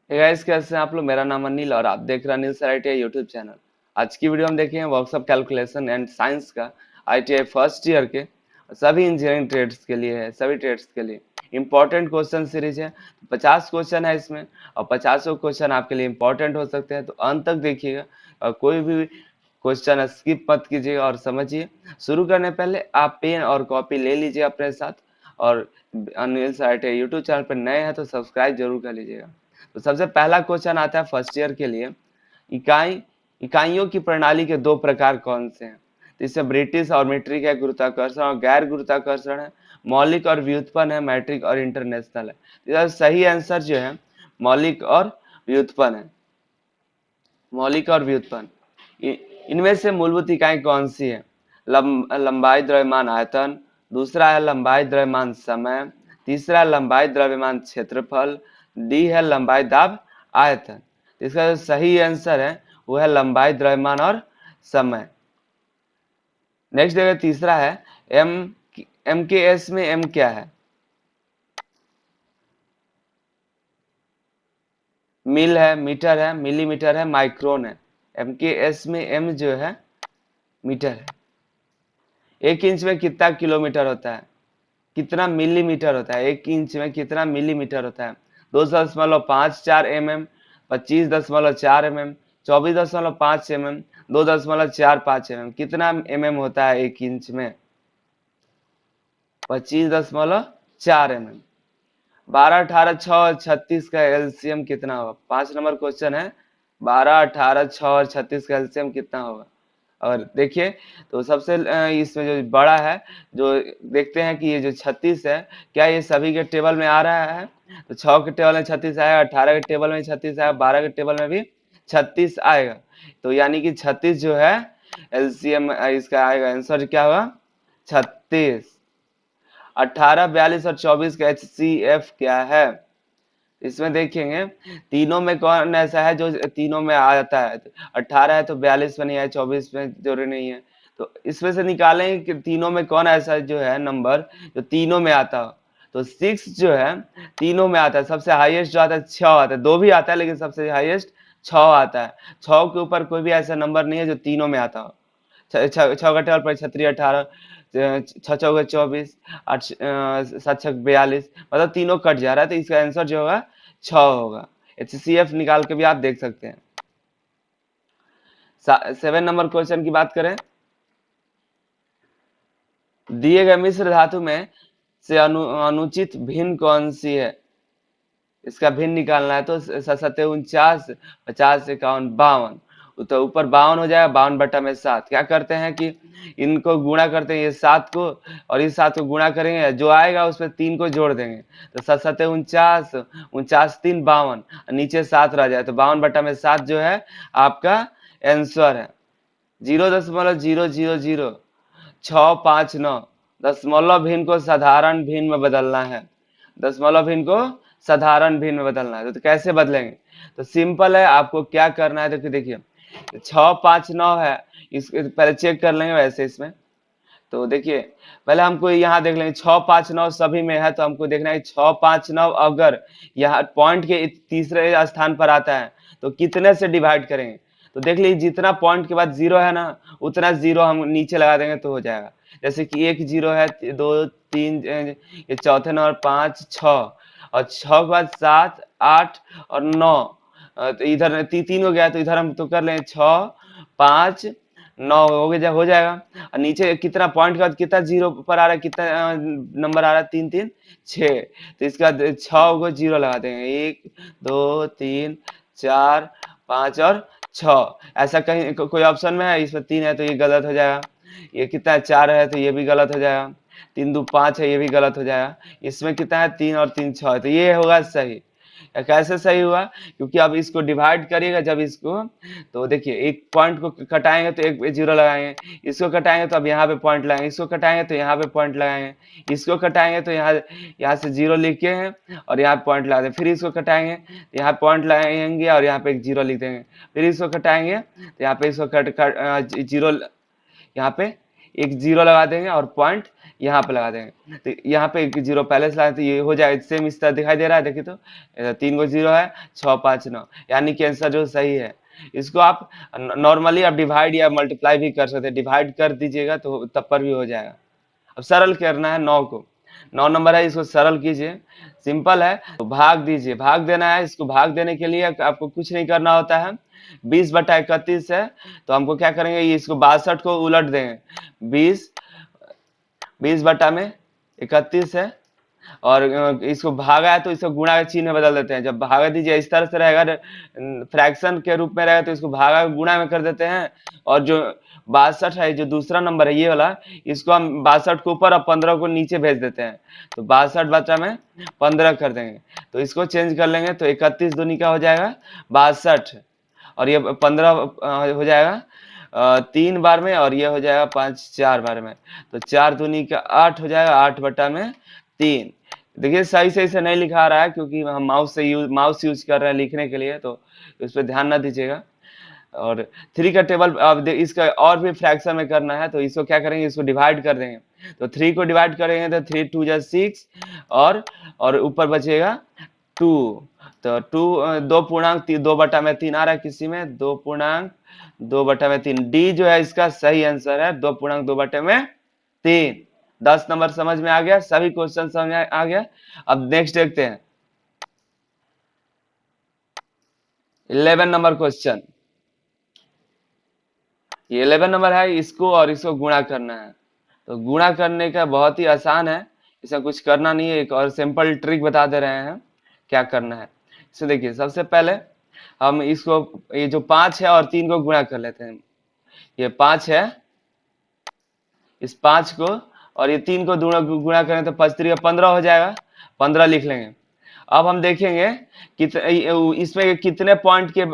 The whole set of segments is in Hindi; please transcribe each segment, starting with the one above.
हे गाइस, कैसे हैं आप लोग। मेरा नाम अनिल और आप देख रहे हैं Anil sir ITI YouTube channel. आज की वीडियो हम देखेंगे वर्कशॉप कैलकुलेशन एंड साइंस का आईटीआई फर्स्ट ईयर के सभी इंजीनियरिंग ट्रेड्स के लिए है। सभी ट्रेड्स के लिए इंपॉर्टेंट क्वेश्चन सीरीज है। 50 क्वेश्चन है इसमें और 50 क्वेश्चन आपके लिए इंपॉर्टेंट हो सकते हैं, तो अंत तक देखिएगा और कोई भी क्वेश्चन स्किप मत कीजिएगा और समझिए। शुरू करने पहले आप पेन और कॉपी ले लीजिए अपने साथ, और Anil sir ITI YouTube channel पर नए हैं तो सब्सक्राइब जरूर कर लीजिएगा। तो सबसे पहला क्वेश्चन आता है फर्स्ट ईयर के लिए। इकाइयों की प्रणाली के दो प्रकार कौन से हैं? तो इससे ब्रिटिश और मीट्रिक है, गुरुत्वाकर्षण और गैर गुरुत्वाकर्षण है, मौलिक और व्युत्पन्न है, मैट्रिक और इंटरनेशनल है। तो इसका सही आंसर जो है मौलिक और व्युत्पन्न है। मौलिक और व्युत्पन्न। इनमें से मूलभूत इकाई कौन सी है? लंबाई, द्रव्यमान, आयतन। दूसरा है लंबाई, द्रव्यमान, समय। तीसरा है लंबाई, द्रव्यमान, क्षेत्रफल। डी है लंबाई, दाब, आयतन। इसका जो सही आंसर है वो है लंबाई, द्रव्यमान और समय। नेक्स्ट देखिए, तीसरा है एम एम के एस में एम क्या है? मिल है, मीटर है, मिलीमीटर है, माइक्रोन है। एम के एस में एम जो है मीटर है। 1 इंच में कितना किलोमीटर होता है? कितना मिलीमीटर होता है? 1 इंच में कितना मिलीमीटर होता है? 2.54 mm, 25.4 mm, 24.5 mm, 2.45 mm। कितना होता है 1 इंच में? 25.4 mm। 12, 18, 6, 36 का एलसीएम कितना होगा? 5 नंबर क्वेश्चन है। 12, 18, 6 और 36 का एलसीएम कितना होगा? और देखिए, तो सबसे इसमें जो बड़ा है, जो देखते हैं कि ये जो 36 है, क्या ये सभी के टेबल में आ रहा है? तो 6 के टेबल में 36 आएगा, 18 के टेबल में 36 आएगा, 12 के टेबल में भी 36 आएगा। तो यानी कि 36 जो है एलसीएम इसका आएगा। आंसर क्या होगा? 36। 18, 42 और 24 का एचसीएफ क्या है? इसमें देखेंगे तीनों में कौन ऐसा है जो तीनों में आ जाता है। 18 है तो 42 में नहीं है, 24 में जरूरी नहीं है। तो इसमें से निकालेंगे कि तीनों में कौन ऐसा जो है नंबर जो तीनों में आता हो। तो 6 जो है तीनों में आता है। सबसे हाईएस्ट जो आता है 6 आता है। 2 भी आता है लेकिन सबसे हाईएस्ट 6 आता है। 6 के ऊपर कोई भी ऐसा नंबर नहीं है जो तीनों में आता हो। छह का टेबल पर 36, 18, 6 चौके 24, 8 7 छक 42, मतलब तीनों कट जा रहा है। तो इसका आंसर जो होगा 6 होगा। एचसीएफ निकाल के भी आप देख सकते हैं। 7 नंबर क्वेश्चन की बात करें। दिए गए मिश्र धातु में से अनुचित भिन्न कौन सी है? इसका भिन्न निकालना है। तो 49, 50, 51, 52। तो ऊपर 52 हो जाएगा। 52/7 क्या करते हैं कि इनको गुणा करते हैं, ये 7 को और इस 7 को गुणा करेंगे, जो आएगा उसमें 3 को जोड़ देंगे। तो 7, 49, 49, 3, 52, नीचे 7 रह जाए। तो 52/7 जो है आपका आंसर है। 0.000659 दशमलव भिन्न को साधारण भिन्न में बदलना है। दशमलव भिन्न को साधारण भिन्न में बदलना है। तो कैसे बदलेंगे? तो सिंपल है, आपको क्या करना है। देखिए 659 है, इसको पहले चेक कर लेंगे वैसे इसमें। तो देखिए पहले हमको यहाँ देख लेंगे 659 सभी में है, तो हमको देखना है 659 अगर यहाँ पॉइंट के तीसरे स्थान पर आता है तो कितने से डिवाइड करेंगे। तो देख लीजिए जितना पॉइंट के बाद 0 है ना, उतना 0 हम नीचे लगा देंगे तो हो जाएगा। जैसे कि 1 0 है, 2 3, ये चौथे नंबर 5 6, और 6 के बाद 7 8 और 9। तो इधर तीन हो गया, तो इधर हम तो कर लें 6 5 9 हो गया, हो जाएगा। और नीचे कितना पॉइंट के बाद कितना 0 पर आ रहा है, कितना नंबर आ रहा है? 3 3 6। तो इसका 6 को 0 लगा देंगे। 1 2 3 4 5 और 6। ऐसा कहीं कोई ऑप्शन में है? इसमें 3 है तो ये गलत हो जाएगा। ये कितना है? 4 है तो ये भी गलत हो जाएगा। 3 2 5 है, ये भी गलत हो जाएगा। इसमें कितना है? 3 और 3 6 है, तो ये होगा सही। कैसे सही हुआ? क्योंकि अब इसको डिवाइड करिएगा जब इसको, तो देखिए एक पॉइंट को कटाएंगे तो एक पे 0 लगाएंगे, इसको कटाएंगे तो अब यहाँ पे पॉइंट लगाएंगे, इसको कटाएंगे तो यहाँ पे पॉइंट लगाएंगे, इसको कटाएंगे तो यहाँ से 0 लिखे हैं और यहाँ पॉइंट लगा देंगे। फिर इसको कटाएंगे, यहाँ पॉइंट लगाएंगे और यहाँ पे एक 0 लिख देंगे। फिर इसको कटाएंगे तो यहाँ पे इसको 0, यहाँ पे एक 0 लगा देंगे और पॉइंट यहाँ पे लगा देंगे। तो यहाँ पे एक जीरो पहले से लगाए तो ये हो जाएगा, सेम इस तरह दिखाई दे रहा है। देखिए तो 3 गो जीरो है, 6 5 9, यानी कि आंसर जो सही है। इसको आप नॉर्मली आप डिवाइड या मल्टीप्लाई भी कर सकते हैं, डिवाइड कर दीजिएगा तो तब पर भी हो जाएगा। अब सरल करना है 9 को, 9 नंबर है, इसको सरल कीजिए, सिंपल है। तो भाग दीजिए, भाग देना है। इसको भाग देने के लिए आपको कुछ नहीं करना होता है। 20/31 है, तो हमको क्या करेंगे, इसको 62 को उलट देंगे। 20 बटा में 31 है, और इसको भागा है तो इसको गुणा के चिन्ह में बदल देते हैं। जब भागा दीजिए इस तरह से रहेगा, फ्रैक्शन के रूप में रहेगा, तो इसको भागा गुणा में कर देते हैं। और जो 62 है, जो दूसरा नंबर है ये वाला, इसको हम 62 को ऊपर और 15 को नीचे भेज देते हैं। तो 62 बचा में 15 कर देंगे, तो इसको चेंज कर लेंगे। तो 31 दूनी का हो जाएगा 62, और ये 15 हो जाएगा 3 बार में, और ये हो जाएगा 5 4 बार में। तो 4 दूनी का 8 हो जाएगा, 8/3। देखिए सही से इसे नहीं लिखा रहा है, क्योंकि हम माउस यूज कर रहे हैं लिखने के लिए, तो इस पर ध्यान ना दीजिएगा। और 3 का टेबल अब इसका और भी फ्रैक्शन में करना है, तो इसको क्या करेंगे, इसको डिवाइड कर देंगे। तो 3 को डिवाइड करेंगे तो 3 2 जा 6, और ऊपर बचेगा 2। तो 2 2/3 आ रहा है किसी में, 2/3। डी जो है इसका सही आंसर है, 2/3। 10 नंबर समझ में आ गया, सभी क्वेश्चन समझ में आ गया। अब नेक्स्ट देखते हैं 11 नंबर क्वेश्चन। ये 11 नंबर है, इसको और इसको गुणा करना है। तो गुणा करने का बहुत ही आसान है, इसमें कुछ करना नहीं है। एक और सिंपल ट्रिक बता दे रहे हैं क्या करना है। इसे देखिए, सबसे पहले हम इसको, ये जो 5 है और 3 को गुणा कर लेते हैं। ये 5 है, इस 5 को और ये 3 को गुणा करें तो 5 3 15 हो जाएगा, 15 लिख लेंगे। अब हम देखेंगे इसमें कितने पॉइंट के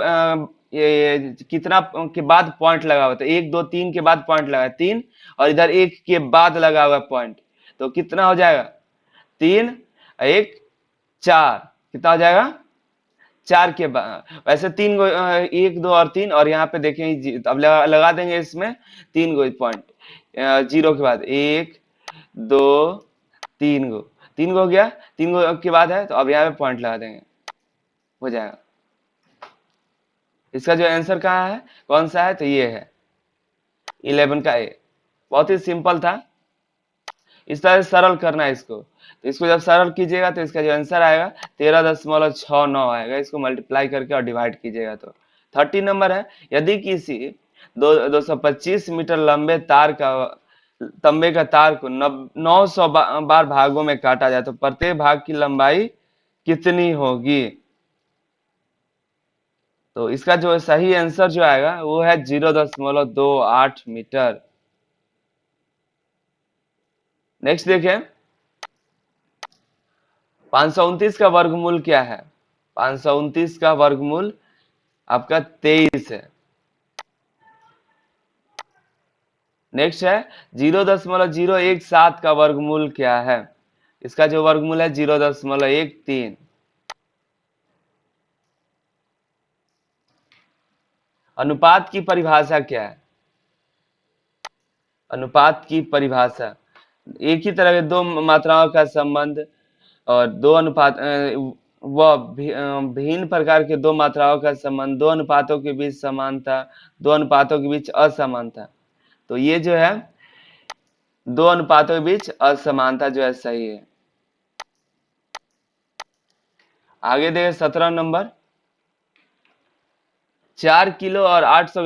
कितना के बाद पॉइंट लगा हुआ था। 1 2 3 के बाद पॉइंट लगा है 3, और इधर 1 के बाद लगा हुआ पॉइंट, तो कितना हो जाएगा, 3 1 4, कितना हो जाएगा, 4 के बाद। वैसे 3 गो 1 2 और 3, और यहाँ पे देखेंगे अब लगा देंगे इसमें 3 गो पॉइंट, 0 के बाद 1 2 3 गो, 3 गो हो गया, 3 गो के बाद है, तो अब यहाँ पे पॉइंट लगा देंगे, हो जाएगा। इसका जो आंसर कहाँ है, कौन सा है, तो ये है 11 का ए। बहुत ही सिंपल था, इस तरह से सरल करना है इसको। तो इसको जब सरल कीजिएगा तो इसका जो आंसर आएगा 13.69 आएगा। इसको मल्टीप्लाई करके और डिवाइड कीजिएगा तो 30 नंबर है। यदि किसी 225 मीटर लंबे तांबे का तार को 900 बार भागों में काटा जाए तो प्रत्येक भाग की लंबाई कितनी होगी। तो इसका जो सही आंसर जो आएगा वो है 0.28 मीटर। नेक्स्ट देखें, 529 का वर्गमूल क्या है। 529 का वर्गमूल आपका 23 है। नेक्स्ट है 0.017 का वर्गमूल क्या है। इसका जो वर्गमूल है 0.13। अनुपात की परिभाषा क्या है। अनुपात की परिभाषा, एक ही तरह के दो मात्राओं का संबंध, और दो अनुपात भिन्न प्रकार के दो मात्राओं का संबंध, दो अनुपातों के बीच समानता, दो अनुपातों के बीच असमानता। तो ये जो है दो अनुपातों के बीच असमानता जो है सही है। आगे देखें 17 नंबर, 4 किलो और 800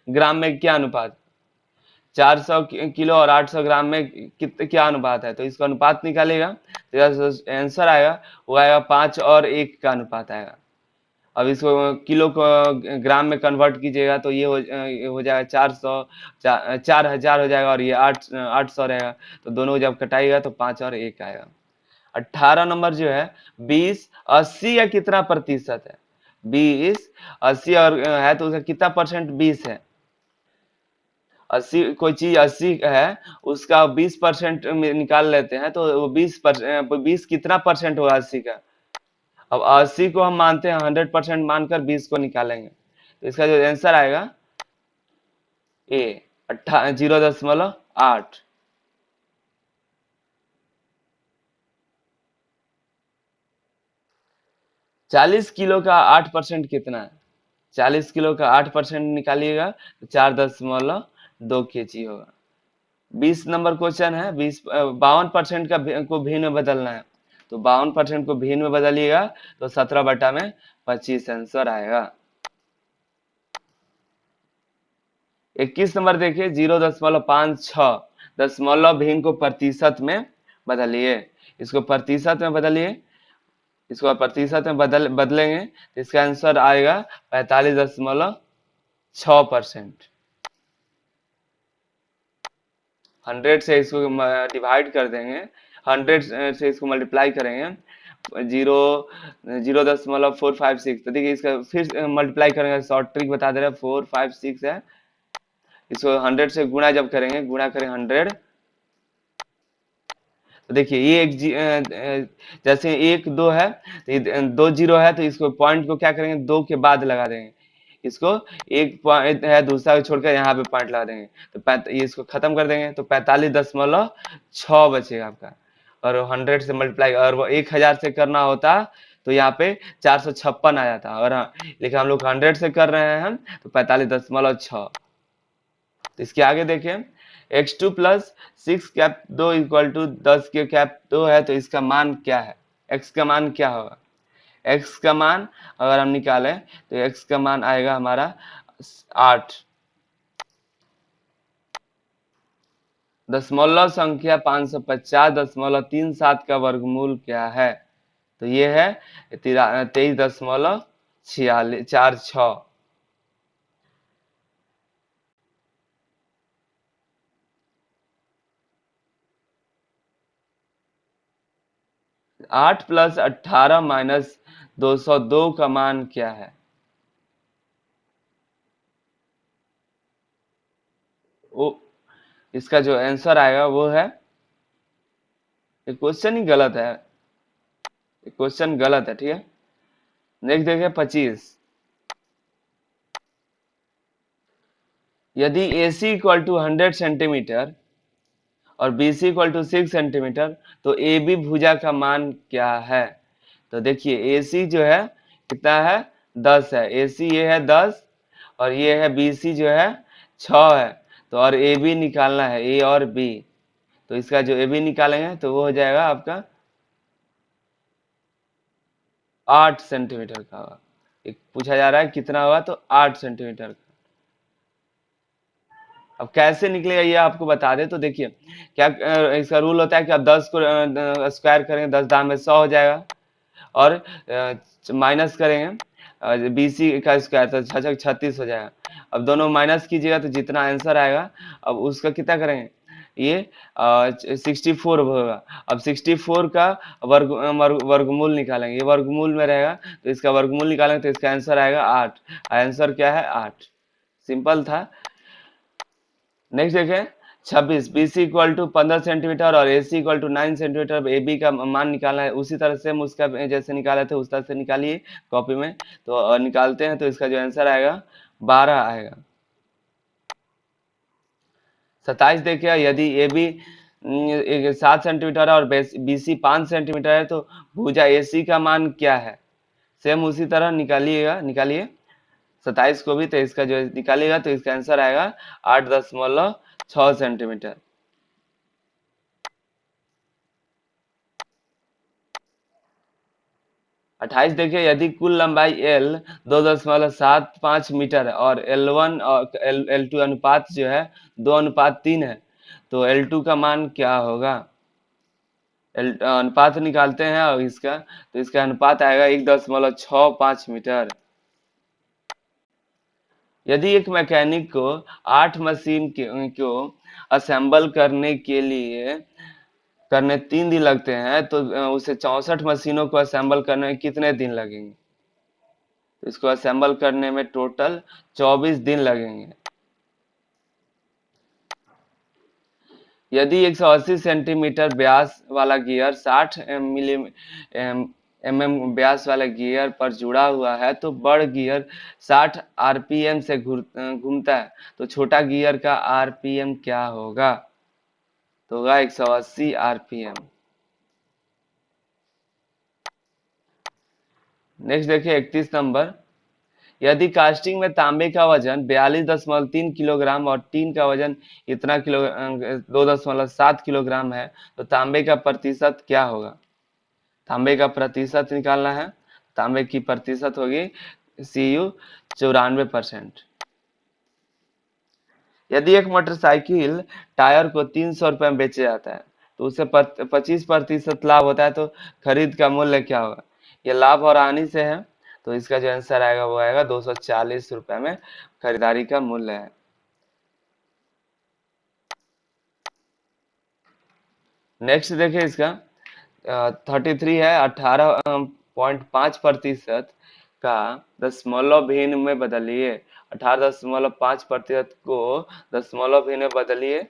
ग्राम में क्या अनुपात। 400 किलो और 800 ग्राम में क्या अनुपात है। तो इसका अनुपात निकालेगा तो आंसर आएगा, वो आएगा 5 और 1 का अनुपात आएगा। अब इसको किलो को ग्राम में कन्वर्ट कीजिएगा तो ये हो जाएगा 400, 4000 हो जाएगा, और ये 800 रहेगा। तो दोनों जब कटाइएगा तो 5 और 1 आएगा। 18 नंबर जो है 20 80 या कितना प्रतिशत है। 20 80 और है तो उसका कितना परसेंट 20 है। 80 कोई चीज 80 है, उसका 20% निकाल लेते हैं तो वो 20 कितना परसेंट होगा 80 का। अब 80 को हम मानते हैं 100% मानकर 20 को निकालेंगे, तो इसका जो आंसर आएगा ए 0.8। 40 किलो का 8% कितना है? 40 किलो का 8% निकालिएगा तो 4.2 kg होगा। 20 नंबर क्वेश्चन है, 52% का को भिन्न में बदलना है, तो 52% को भिन्न में बदलिएगा तो 17/25 आंसर आएगा। 21 नंबर देखिए, 0.56 दशमलव भिन्न को प्रतिशत में बदलिए। इसको प्रतिशत में बदलिए, इसको प्रतिशत में बदलेंगे तो इसका आंसर आएगा 45.6%। 100 से इसको डिवाइड कर देंगे, 100 से इसको मल्टीप्लाई करेंगे, 0.4566, तो देखिए इसका फिर मल्टीप्लाई करेंगे, शॉर्ट ट्रिक बता दे रहे हैं, 456 है, इसको 100 से गुणा जब करेंगे, गुणा करेंगे 100, तो देखिए ये जैसे 1 2 है तो 2 0 है, तो इसको पॉइंट को क्या करेंगे, 2 के बाद लगा देंगे, इसको एक पॉइंट है दूसरा को छोड़कर यहाँ पे पॉइंट लगा देंगे, तो ये इसको खत्म कर देंगे तो 45.6 बचेगा आपका, और 100 से मल्टीप्लाई, और वो 1000 से करना होता तो यहाँ पे 456 आ जाता, और लेकिन हम लोग 100 से कर रहे हैं तो 45.6। तो इसके आगे देखें, x2 plus 6 cap 2 equal to 10 के कैप 2 है, तो इसका मान क्या है, x का मान क्या होगा? x का मान अगर हम निकालें तो x का मान आएगा हमारा 8। दशमलव संख्या 550.37 का वर्गमूल क्या है? तो ये है 23.4646। 8 प्लस 18 माइनस 202 का मान क्या है? वो इसका जो आंसर आएगा वो है, ये क्वेश्चन ही गलत है, ये क्वेश्चन गलत है, ठीक है। नेक्स्ट देखिए 25, यदि AC इक्वल टू 100 सेंटीमीटर और BC इक्वल टू 6 सेंटीमीटर तो AB भुजा का मान क्या है? तो देखिए AC जो है कितना है, 10 है, AC ये है 10, और ये है BC जो है 6 है, तो और AB निकालना है, A और B, तो इसका जो AB निकालेंगे तो वो हो जाएगा आपका 8 सेंटीमीटर का होगा। एक पूछा जा रहा है कितना होगा, तो 8 सेंटीमीटर का। अब कैसे निकलेगा ये आपको बता दे, तो देखिए क्या इसका रूल होता है कि आप 10 को स्क्वायर करेंगे, 10 दाम में 100 हो जाएगा, और माइनस करेंगे BC का स्क्वायर तो 36 हो जाएगा। अब दोनों माइनस कीजिएगा तो जितना आंसर आएगा, अब उसका कितना करेंगे, ये 64 होगा। अब 64 का वर्गमूल निकालेंगे, ये वर्गमूल में रहेगा तो इसका वर्गमूल निकालेंगे तो इसका आंसर आएगा 8। आंसर क्या है, 8। सिंपल था। नेक्स्ट देखें 26, BC इक्वल टू 15 सेंटीमीटर और AC equal to 9 centimetre, AB का मान निकालना है, उसी तरह से हम उसका जैसे निकाले थे उस तरह से निकालिए कॉपी में, तो निकालते हैं तो इसका जो आंसर आएगा 12 आएगा। 27 देखिए, यदि AB 7 सेंटीमीटर है और BC 5 सेंटीमीटर है तो भुजा AC का मान क्या है? सेम उसी तरह निकालिए 27 को भी, तो इसका जो निकालिएगा तो इसका आंसर आएगा 8.6 सेंटीमीटर। 28 देखिए, यदि कुल लंबाई L 2.75 मीटर है और L1 और L2 अनुपात जो है 2:3 है, तो L2 का मान क्या होगा? अनुपात निकालते हैं और इसका, तो इसका अनुपात आएगा 1.65 मीटर। यदि एक मैकेनिक को 8 मशीन को असेंबल करने 3 दिन लगते हैं, तो उसे 64 मशीनों को असेंबल करने में कितने दिन लगेंगे? तो इसको असेंबल करने में टोटल 24 दिन लगेंगे। यदि 180 सेंटीमीटर व्यास वाला गियर 60 mm व्यास वाले गियर पर जुड़ा हुआ है, तो बड़ गियर 60 RPM से घूमता है, तो छोटा गियर का RPM क्या होगा? तो होगा 180 RPM। नेक्स्ट देखिए 31 नंबर। यदि कास्टिंग में तांबे का वजन 42.3 किलोग्राम और टीन का वजन इतना 2.7 किलोग्राम है, तो तांबे का प्रतिशत क्या होगा? तांबे का प्रतिशत निकालना है। तांबे की प्रतिशत होगी Cu 94%। यदि एक मोटरसाइकिल टायर को 300 रुपये में बेचे जाता है, तो उसे 25% लाभ होता है, तो खरीद का मूल्य क्या होगा? ये लाभ और हानि से है, तो इसका जो आंसर आएगा वो आएगा 240 रुपये में खरीदारी का मूल्य है। नेक्स्ट देखिए इसका 33 है। 18.5% का दशमलव भिन्न में बदलिए। 18.5% को दशमलव भिन्न में बदलिए।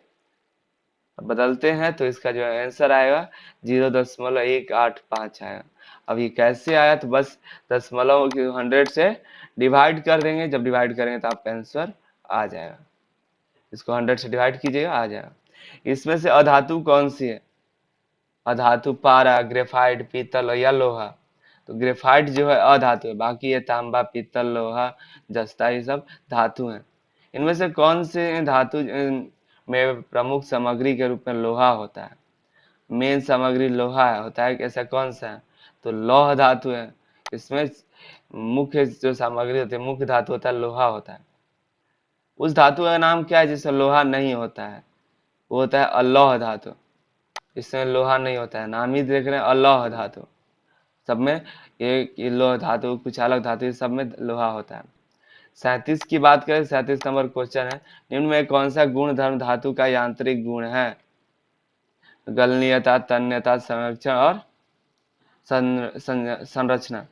बदलते हैं तो इसका जो आंसर आएगा 0.185 आएगा। अब ये कैसे आया? तो बस दशमलव 100 से डिवाइड कर देंगे। जब डिवाइड करेंगे तो आपका आंसर आ जाएगा। इसको 100 से डिवाइड कीजिएगा, आ जाएगा। इसमें से अधातु कौन सी है? अधातु पारा, ग्रेफाइट, पीतल या लोहा। तो ग्रेफाइट जो है अधातु है, बाकी ये तांबा, पीतल, लोहा, जस्ता, ये सब धातु हैं। इनमें से कौन से धातु में प्रमुख सामग्री के रूप में लोहा होता है? मेन सामग्री लोहा होता है, ऐसा कौन सा है? तो लौह धातु है। इसमें मुख्य जो सामग्री होती है, मुख्य धातु होता है, लोहा होता है। उस धातु का नाम क्या है जिसमें लोहा नहीं होता है? वो होता है अलौह धातु। इसमें लोहा नहीं होता है, नाम ही देख रहे हैं अलौह धातु। सब में एक लौह धातु, कुछ अलग धातु, सब में लोहा होता है। 37 की बात करें, 37 नंबर क्वेश्चन है। निम्न में कौन सा गुण धर्म धातु का यांत्रिक गुण है? गलनीयता, तन्यता, संरक्षण और संरचना।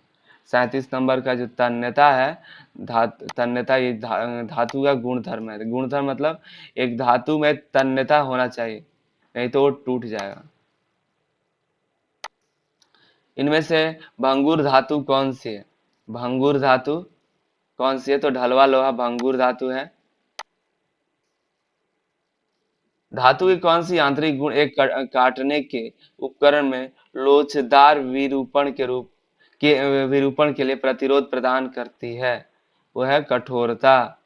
37 नंबर का जो तन्यता है, तन्यता ये धातु का गुण धर्म है। गुण धर्म मतलब एक धातु में तन्यता होना चाहिए, नहीं तो वो टूट जाएगा। इनमें से भंगुर धातु कौन सी है? भंगुर धातु कौन सी है? तो ढलवा लोहा भंगुर धातु है। धातु की कौन सी यांत्रिक गुण एक काटने के उपकरण में लोचदार विरूपण के लिए प्रतिरोध प्रदान करती है? वो है कठोरता।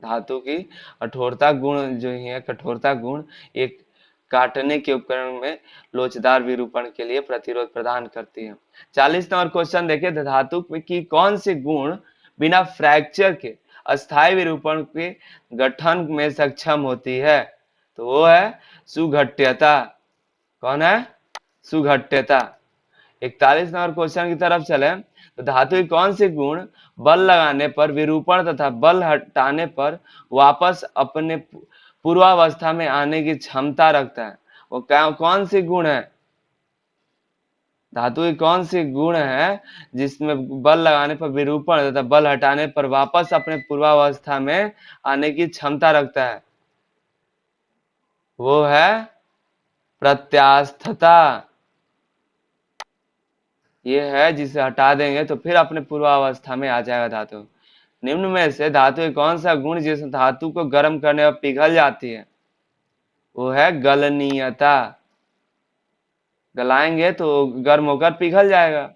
धातु की कठोरता गुण जो है, कठोरता गुण एक काटने के उपकरण में लोचदार विरूपण के लिए प्रतिरोध प्रदान करती है। 40 नंबर क्वेश्चन देखिए। धातु की कौन सी गुण बिना फ्रैक्चर के अस्थायी विरूपण के गठन में सक्षम होती है? तो वो है सुघट्यता। कौन है? सुघट्यता। 41 नंबर क्वेश्चन की तरफ चले। तो धातु की कौन सी गुण बल लगाने पर विरूपण तथा बल हटाने पर वापस अपने पूर्वावस्था में आने की क्षमता रखता है? वो कौन सी गुण है? धातु की कौन सी गुण है जिसमें बल लगाने पर विरूपण तथा बल हटाने पर वापस अपने पूर्वावस्था में आने की क्षमता रखता है? वो है प्रत्यास्थता। ये है जिसे हटा देंगे तो फिर अपने पूर्वावस्था में आ जाएगा धातु। निम्न में से धातु की कौन सा गुण जिस धातु को गर्म करने पर पिघल जाती है? वो है गलनीयता। गलाएंगे तो गर्म होकर पिघल जाएगा।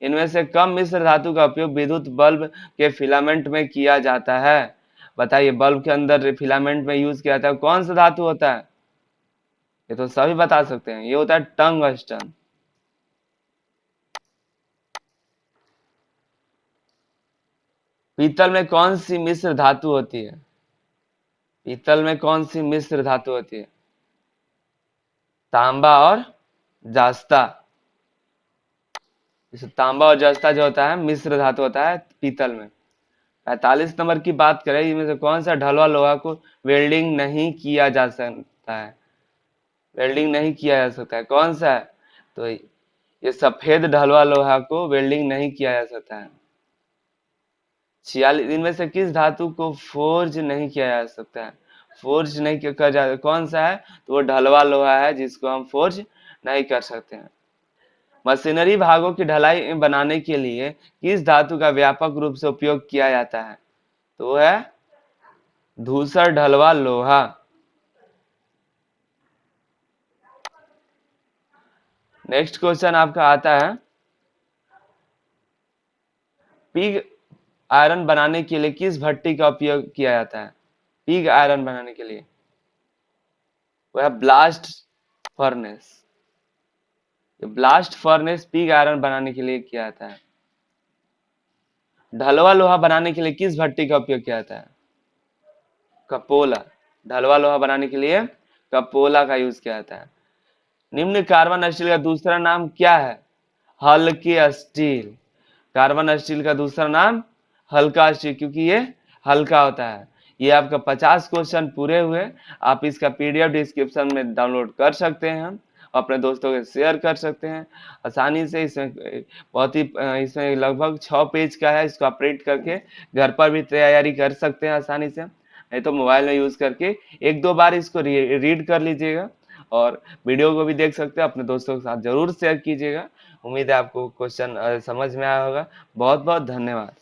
इनमें से कम मिश्र धातु का उपयोग विद्युत बल्ब के फिलामेंट में किया जाता है। बताइए, बल्ब के अंदर फिलामेंट में यूज किया जाता है, कौन सा धातु होता है? ये तो सभी बता सकते हैं, ये होता है टंगस्टन। पीतल में कौन सी मिश्र धातु होती है? पीतल में कौन सी मिश्र धातु होती है? तांबा और जास्ता। जैसे तांबा और जस्ता जो होता है मिश्र धातु होता है पीतल में। 45 नंबर की बात करें, इनमें से कौन सा ढलवा लोहा को वेल्डिंग नहीं किया जा सकता है? वेल्डिंग नहीं किया जा सकता है, कौन सा है? तो ये सफेद ढलवा लोहा को वेल्डिंग नहीं किया जा सकता है। 46 इनमें से किस धातु को फोर्ज नहीं किया जा सकता है? फोर्ज नहीं किया जा, कौन सा है? तो वो ढलवा लोहा है जिसको हम फोर्ज नहीं कर सकते हैं। मशीनरी भागों की ढलाई बनाने के लिए किस धातु का व्यापक रूप से उपयोग किया जाता है? तो वो है धूसर ढलवा लोहा। नेक्स्ट क्वेश्चन आपका आता है पिग आयरन बनाने के लिए किस भट्टी का उपयोग किया जाता है? पिग आयरन बनाने के लिए वह blast furnace. Blast furnace pig iron बनाने के लिए किया जाता है। ढलवा लोहा बनाने के लिए किस भट्टी का उपयोग किया जाता है? कपोला। ढलवा लोहा बनाने के लिए कपोला का यूज किया जाता है। निम्न कार्बन स्टील का दूसरा नाम क्या है? हल्की स्टील। कार्बन स्टील का दूसरा नाम हल्का स्टील, क्योंकि ये हल्का होता है। ये आपका 50 क्वेश्चन पूरे हुए। आप इसका पीडीएफ डिस्क्रिप्शन में डाउनलोड कर सकते हैं, अपने दोस्तों के शेयर कर सकते हैं आसानी से। इसमें बहुत ही इसमें लगभग 6 पेज का है। इसको आप प्रिंट करके घर पर भी तैयारी कर सकते हैं आसानी से, नहीं तो मोबाइल में यूज करके एक दो बार इसको रीड कर लीजिएगा और वीडियो को भी देख सकते हैं। अपने दोस्तों के साथ जरूर शेयर कीजिएगा। उम्मीद है आपको क्वेश्चन समझ में आया होगा। बहुत बहुत धन्यवाद।